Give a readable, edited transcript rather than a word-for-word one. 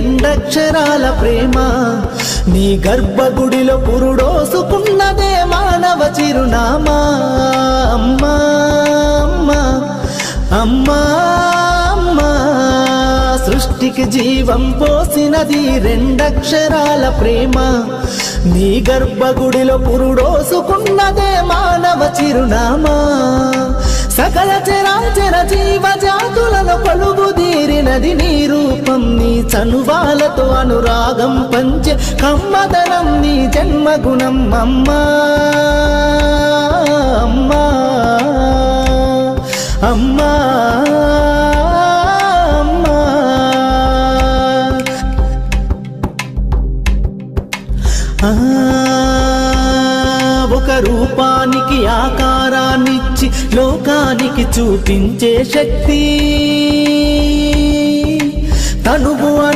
రెండక్షరాల ప్రేమ. నీ గర్భగుడిలో పురుడోసుకున్నదే మానవ చిరునామా. అమ్మా అమ్మా అమ్మా అమ్మా, సృష్టికి జీవం పోసినది రెండక్షరాల ప్రేమ. నీ గర్భగుడిలో పురుడోసుకున్నదే మానవ చిరునామా. సకల చరాచర జీవ జాతులను కొలువుదీరినది నీ రూపం. నీ చనువాలతో అనురాగం పంచే కమ్మదనం నీ జన్మగుణం. అమ్మా అమ్మా అమ్మా అమ్మా, ఒక రూపానికి ఆకారాన్నిచ్చి లోకానికి చూపించే శక్తి తనువు